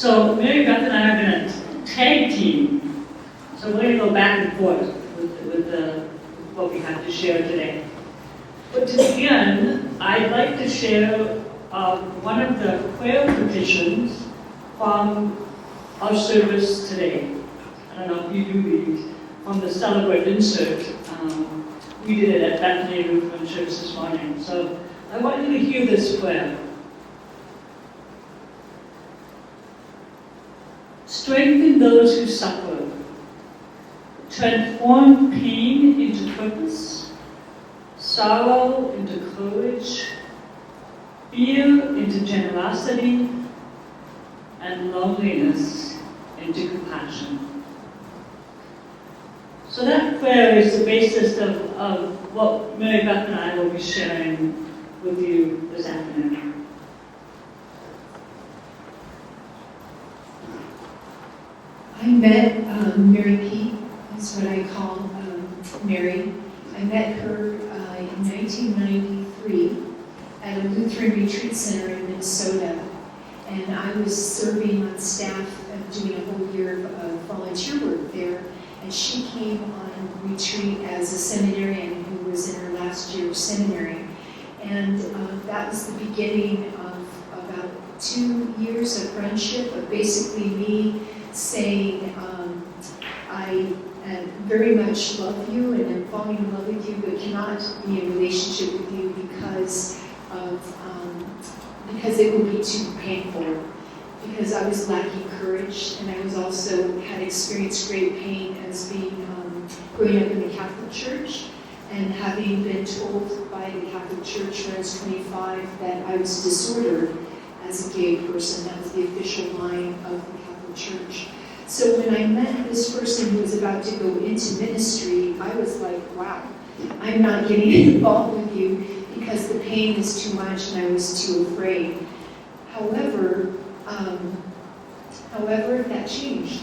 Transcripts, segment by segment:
So Mary Beth and I are going to tag team. So we're going to go back and forth with what we have to share today. But to begin, I'd like to share one of the prayer petitions from our service today. I don't know if you do these, from the Celebrate insert. We did it at Bethany Lutheran Church this morning. So I want you to hear this prayer. Strengthen those who suffer. Transform pain into purpose, sorrow into courage, fear into generosity, and loneliness into compassion. So that prayer is the basis of what Mary Beth and I will be sharing with you this afternoon. I met Mary Pete, that's what I call Mary. I met her in 1993 at a Lutheran retreat center in Minnesota. And I was serving on staff doing a whole year of volunteer work there. And she came on retreat as a seminarian who was in her last year of seminary. And that was the beginning of about 2 years of friendship, of basically me saying, I very much love you and am falling in love with you, but cannot be in a relationship with you because it would be too painful. Because I was lacking courage, and I was also had experienced great pain as being growing up in the Catholic Church, and having been told by the Catholic Church when I was 25 that I was disordered as a gay person. That was the official line of the Catholic Church. So when I met this person who was about to go into ministry, I was like, wow, I'm not getting involved with you because the pain was too much and I was too afraid. However, that changed.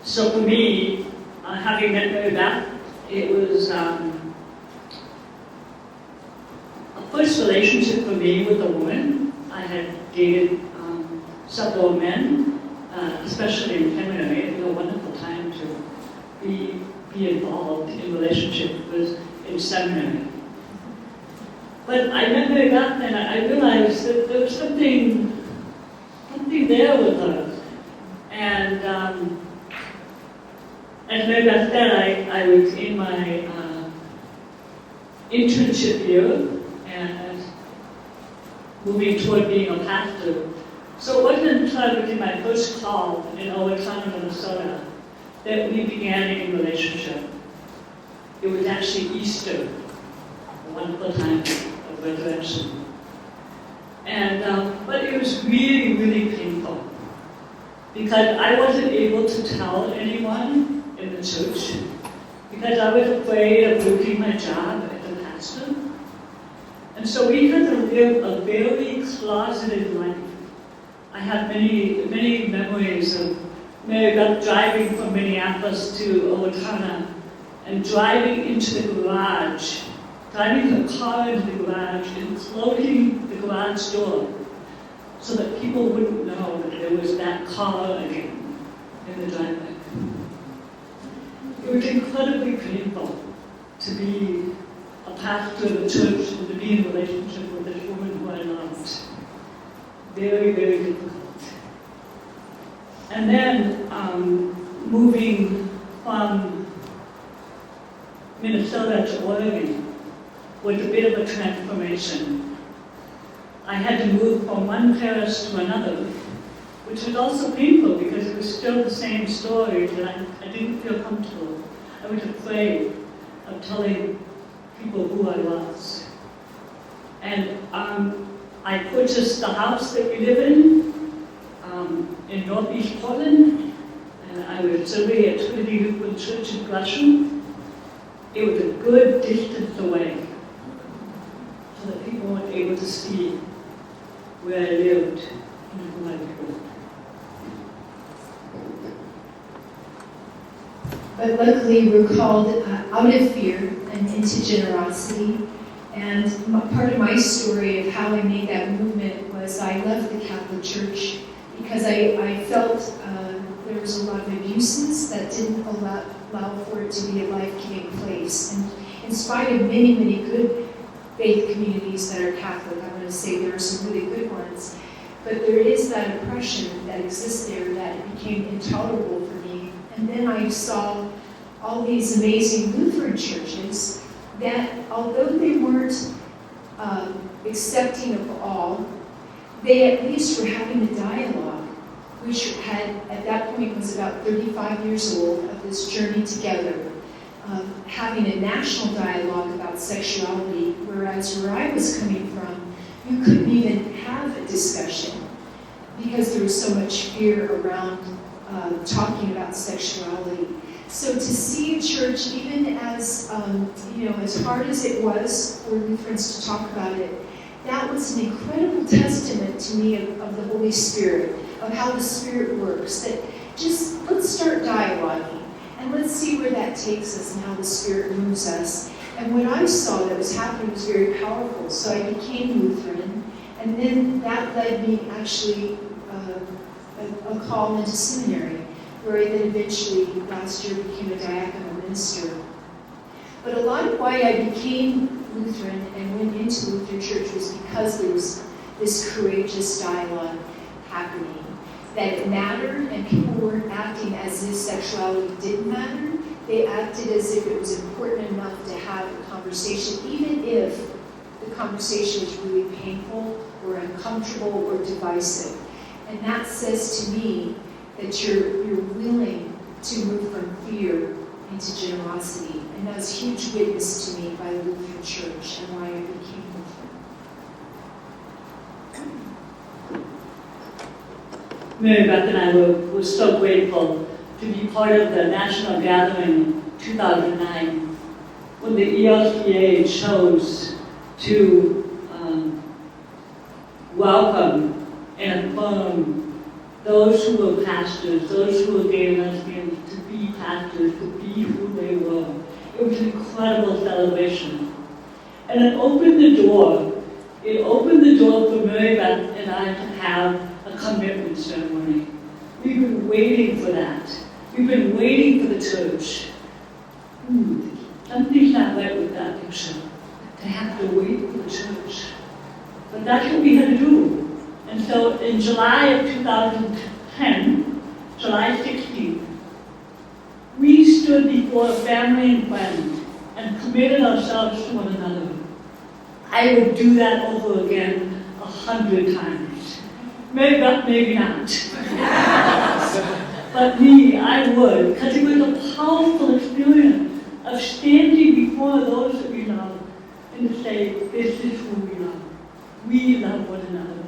So for me, having met Mary Beth, it was a first relationship for me with a woman. I had dated several men, especially in seminary. It was a wonderful time to be involved in relationship with in seminary. But I met Mary Beth and I realized that there was something there with her. And as Mary Beth said, I was in my internship year and moving toward being a pastor. So it wasn't until I was in my first call in Owatonna, Minnesota, that we began a relationship. It was actually Easter, a wonderful time of resurrection. And, but it was really, really painful because I wasn't able to tell anyone in the church because I was afraid of losing my job as a pastor. And so we had to live a very closeted life. I have many, many memories of Mary Beth driving from Minneapolis to Owatonna and driving into the garage, driving her car into the garage and closing the garage door so that people wouldn't know that there was that car again in the driveway. It was incredibly painful to be a pastor of the church and to be in a relationship with this woman who I loved. Very, very difficult. And then moving from Minnesota to Oregon was a bit of a transformation. I had to move from one parish to another, which was also painful because it was still the same story that I didn't feel comfortable. I was afraid of telling people who I was. And I purchased the house that we live in Northeast Portland, and I was serving at Trinity Lutheran Church in Gresham. It was a good distance away, so that people weren't able to see where I lived and who I was. But luckily we're called out of fear and into generosity. And part of my story of how I made that movement was I left the Catholic Church because I felt there was a lot of abuses that didn't allow for it to be a life-giving place. And in spite of many, many good faith communities that are Catholic, I'm going to say there are some really good ones, but there is that oppression that exists there that it became intolerable for me. And then I saw all these amazing Lutheran churches that, although they weren't accepting of all, they at least were having a dialogue, which had, at that point, was about 35 years old, of this journey together, having a national dialogue about sexuality, whereas where I was coming from, you couldn't even have a discussion because there was so much fear around talking about sexuality. So to see a church, even as as hard as it was for Lutherans to talk about it, that was an incredible testament to me of the Holy Spirit, of how the Spirit works. That just let's start dialoguing and let's see where that takes us and how the Spirit moves us. And what I saw that was happening was very powerful. So I became Lutheran, and then that led me actually a call into seminary, where I then eventually last year became a diaconal minister. But a lot of why I became Lutheran and went into Lutheran Church was because there was this courageous dialogue happening, that it mattered, and people weren't acting as if sexuality didn't matter. They acted as if it was important enough to have a conversation, even if the conversation was really painful or uncomfortable or divisive. And that says to me that you're willing to move from fear into generosity. And that was a huge witness to me by the Lutheran Church and why I became Lutheran. Mary Beth and I were so grateful to be part of the national gathering in 2009 when the ELCA chose to welcome and affirm those who were pastors, those who were gay and lesbians, to be pastors, to be who they were. It was an incredible celebration. And it opened the door. It opened the door for Mary Beth and I to have a commitment ceremony. We've been waiting for that. We've been waiting for the church. Something's not right with that picture. To have to wait for the church. But that's what we had to do. And so in July of 2010, July 16th, we stood before family and friends and committed ourselves to one another. I would do that over again 100 times. Maybe not. But me, I would, because it was a powerful experience of standing before those that we love and to say, this is who we love. We love one another.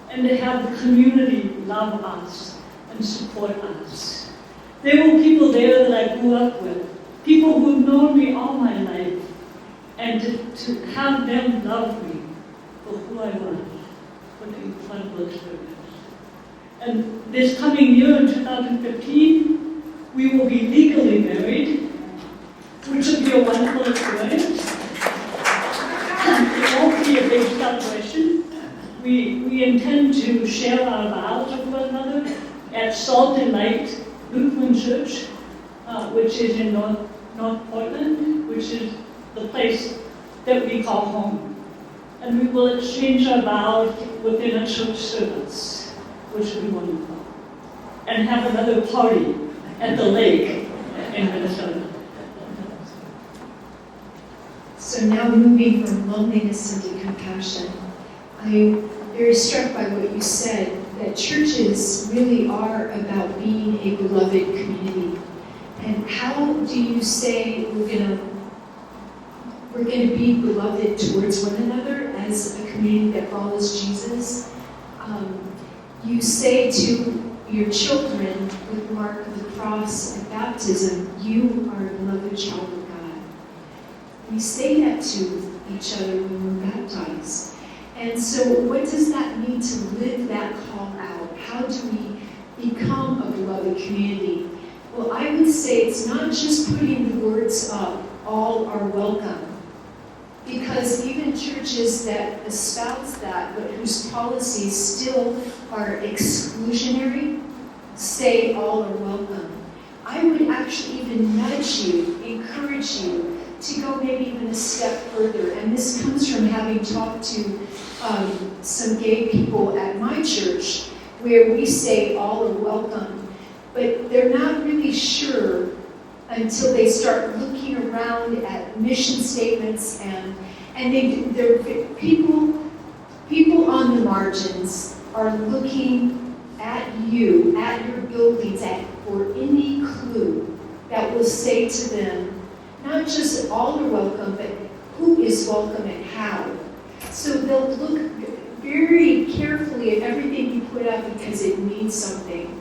And to have the community love us and support us. There were people there that I grew up with, people who've known me all my life, and to have them love me for who I was, what an incredible experience. And this coming year, in 2015, we will be legally married, which will be a wonderful experience. It won't be a big celebration. We intend to share our vows with one another at Salt and Light Lutheran Church, which is in North Portland, which is the place that we call home. And we will exchange our vows within a church service, which will be wonderful. And have another party at the lake in Minnesota. So now moving from loneliness into compassion, I'm very struck by what you said, that churches really are about being a beloved community. And how do you say we're going to be beloved towards one another as a community that follows Jesus? You say to your children with the mark of the cross at baptism, you are a beloved child of God. We say that to each other when we're baptized. And so what does that mean to live that call out? How do we become a beloved community? Well, I would say it's not just putting the words up, all are welcome. Because because even churches that espouse that, but whose policies still are exclusionary, say all are welcome. I would actually even nudge you, encourage you to go maybe even a step further. And this comes from having talked to some gay people at my church, where we say all are welcome, but they're not really sure until they start looking around at mission statements and they're people on the margins are looking at you, at your buildings, for any clue that will say to them, not just all are welcome, but who is welcome and how. So they'll look very carefully at everything you put up because it means something.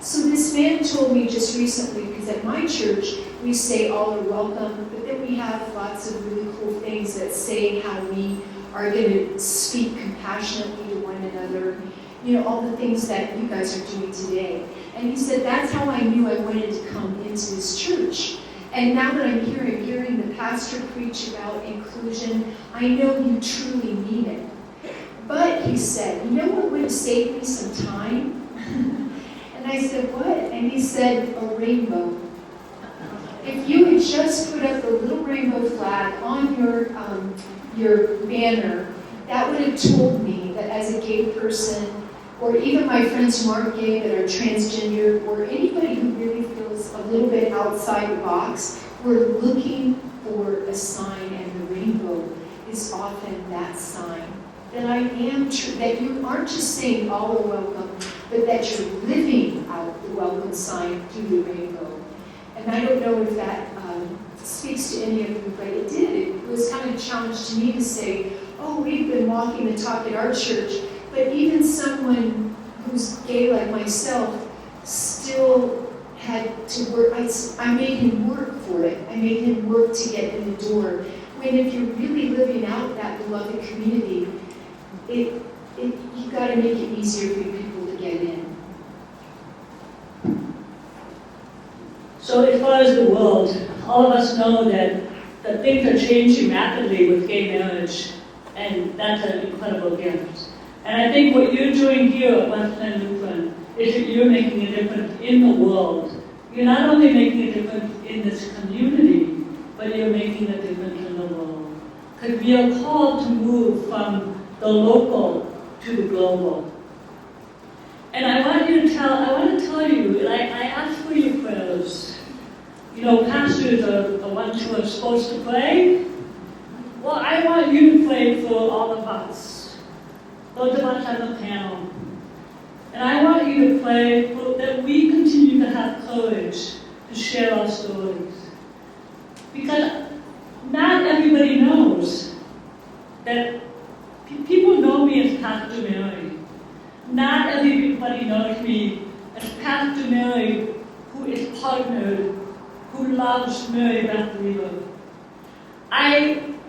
So this man told me just recently, because at my church, we say all are welcome, but then we have lots of really cool things that say how we are going to speak compassionately to one another. You know, all the things that you guys are doing today. And he said, that's how I knew I wanted to come into this church. And now that I'm hearing the pastor preach about inclusion, I know you truly mean it. But he said, you know what would have saved me some time? And I said, what? And he said, a rainbow. If you had just put up a little rainbow flag on your banner, that would have told me that as a gay person, or even my friends who aren't gay that are transgender, or anybody who really feels a little bit outside the box, we're looking for a sign, and the rainbow is often that sign. That I am true, that you aren't just saying all are welcome, but that you're living out the welcome sign through the rainbow. And I don't know if that speaks to any of you, but it did. It was kind of a challenge to me to say, oh, we've been walking the talk at our church, but even someone who's gay like myself still had to work. I made him work for it. I made him work to get in the door. When if you're really living out that beloved community, you got to make it easier for people to get in. So as far as the world, all of us know that things are changing rapidly with gay marriage, and that's an incredible gift. And I think what you're doing here at Westland Lutheran is that you're making a difference in the world. You're not only making a difference in this community, but you're making a difference in the world. Because we are called to move from the local to the global. And I want to tell you, like, I ask for your prayers. You know, pastors are the ones who are supposed to pray. Well, I want you to pray for all of us, those of us on the panel. And I want you to pray that we continue to have courage to share our stories. Because not everybody knows that people know me as Pastor Mary. Not everybody knows me as Pastor Mary, who is partnered, who loves Mary Beth Weaver. I'm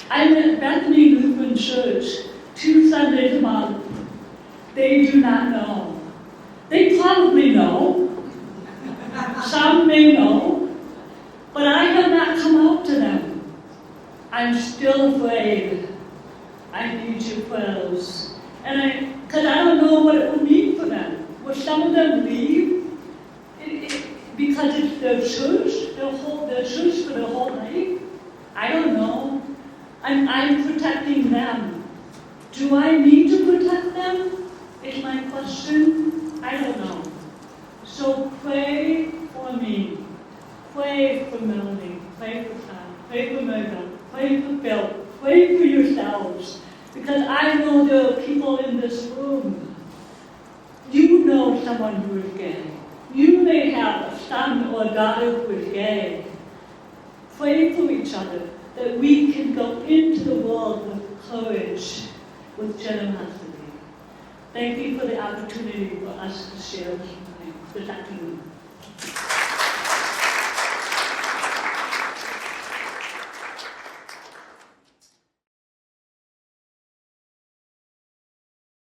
at Bethany Lutheran Church 2 Sundays a month. They do not know. They probably know. Some may know. But I have not come out to them. I'm still afraid. I need your prayers. Because I don't know what it will mean for them. Will some of them leave? Because it's their church, their church for their whole life? I don't know. I'm protecting them. Do I need to protect them? Is my question. I don't know. So pray for me. Pray for Melanie. Pray for Tom. Pray for Megan. Pray for Bill. Pray for yourselves. Because I know there are people in this room. You know someone who is gay. You may have a son or a daughter who is gay. Pray for each other that we can go into the world with courage, with generosity. Thank you for the opportunity for us to share this afternoon.